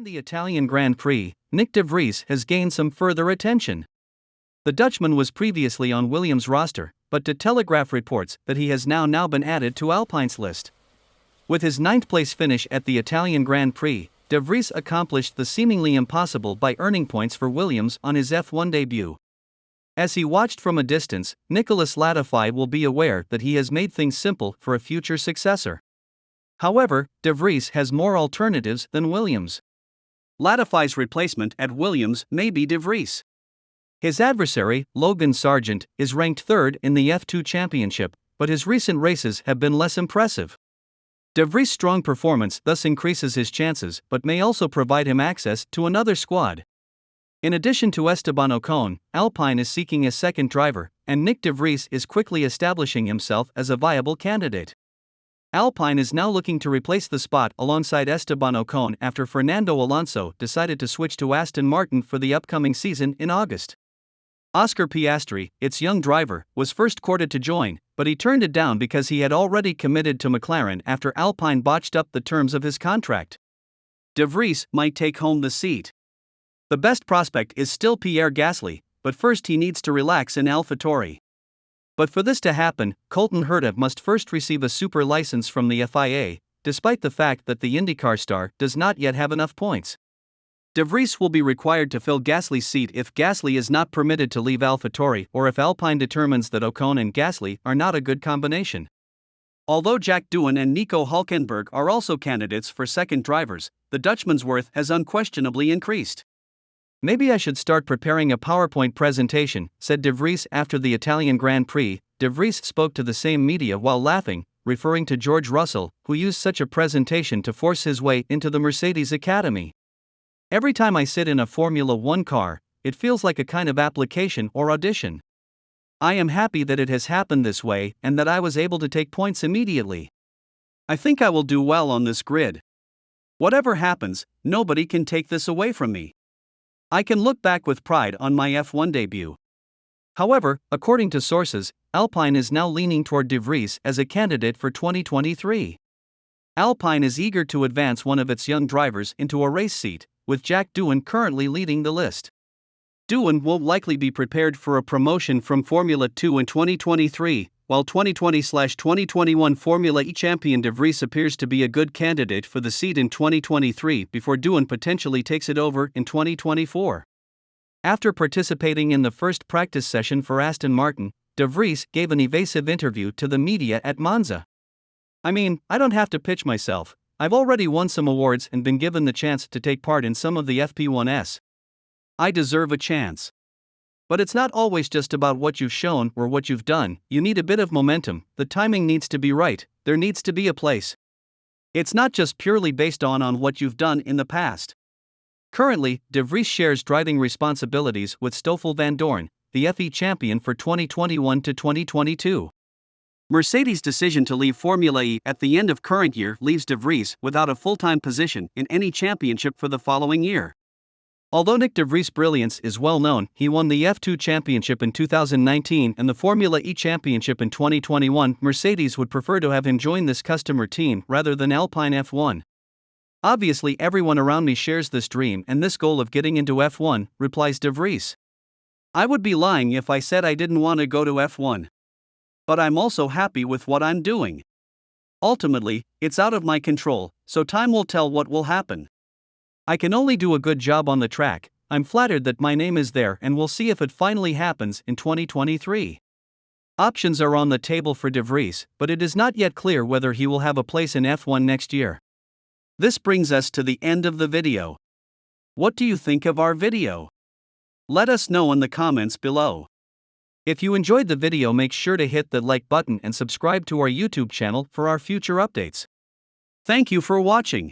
During the Italian Grand Prix, Nyck De Vries has gained some further attention. The Dutchman was previously on Williams' roster, but the Telegraaf reports that he has now been added to Alpine's list. With his ninth-place finish at the Italian Grand Prix, De Vries accomplished the seemingly impossible by earning points for Williams on his F1 debut. As he watched from a distance, Nicolas Latifi will be aware that he has made things simple for a future successor. However, De Vries has more alternatives than Williams. Latifi's replacement at Williams may be De Vries. His adversary, Logan Sargent, is ranked third in the F2 championship, but his recent races have been less impressive. De Vries' strong performance thus increases his chances but may also provide him access to another squad. In addition to Esteban Ocon, Alpine is seeking a second driver, and Nyck De Vries is quickly establishing himself as a viable candidate. Alpine is now looking to replace the spot alongside Esteban Ocon after Fernando Alonso decided to switch to Aston Martin for the upcoming season in August. Oscar Piastri, its young driver, was first courted to join, but he turned it down because he had already committed to McLaren after Alpine botched up the terms of his contract. De Vries might take home the seat. The best prospect is still Pierre Gasly, but first he needs to relax in AlphaTauri. But for this to happen, Colton Herta must first receive a super license from the FIA, despite the fact that the IndyCar star does not yet have enough points. De Vries will be required to fill Gasly's seat if Gasly is not permitted to leave AlphaTauri or if Alpine determines that Ocon and Gasly are not a good combination. Although Jack Doohan and Nico Hülkenberg are also candidates for second drivers, the Dutchman's worth has unquestionably increased. "Maybe I should start preparing a PowerPoint presentation," said De Vries after the Italian Grand Prix. De Vries spoke to the same media while laughing, referring to George Russell, who used such a presentation to force his way into the Mercedes Academy. "Every time I sit in a Formula One car, it feels like a kind of application or audition. I am happy that it has happened this way and that I was able to take points immediately. I think I will do well on this grid. Whatever happens, nobody can take this away from me. I can look back with pride on my F1 debut." However, according to sources, Alpine is now leaning toward De Vries as a candidate for 2023. Alpine is eager to advance one of its young drivers into a race seat, with Jack Doohan currently leading the list. Doohan will likely be prepared for a promotion from Formula 2 in 2023, while 2020/2021 Formula E champion De Vries appears to be a good candidate for the seat in 2023 before Doohan potentially takes it over in 2024. After participating in the first practice session for Aston Martin, De Vries gave an evasive interview to the media at Monza. "I mean, I don't have to pitch myself. I've already won some awards and been given the chance to take part in some of the FP1s. I deserve a chance. But it's not always just about what you've shown or what you've done, you need a bit of momentum, the timing needs to be right, there needs to be a place. It's not just purely based on what you've done in the past." Currently, De Vries shares driving responsibilities with Stoffel van Dorn, the FE champion for 2021 to 2022. Mercedes' decision to leave Formula E at the end of current year leaves De Vries without a full-time position in any championship for the following year. Although Nyck De Vries' brilliance is well known, he won the F2 championship in 2019 and the Formula E championship in 2021. Mercedes would prefer to have him join this customer team rather than Alpine F1. "Obviously everyone around me shares this dream and this goal of getting into F1, replies De Vries. "I would be lying if I said I didn't want to go to F1. But I'm also happy with what I'm doing. Ultimately, it's out of my control, so time will tell what will happen. I can only do a good job on the track. I'm flattered that my name is there and we'll see if it finally happens in 2023. Options are on the table for De Vries, but it is not yet clear whether he will have a place in F1 next year. This brings us to the end of the video. What do you think of our video? Let us know in the comments below. If you enjoyed the video, make sure to hit the like button and subscribe to our YouTube channel for our future updates. Thank you for watching.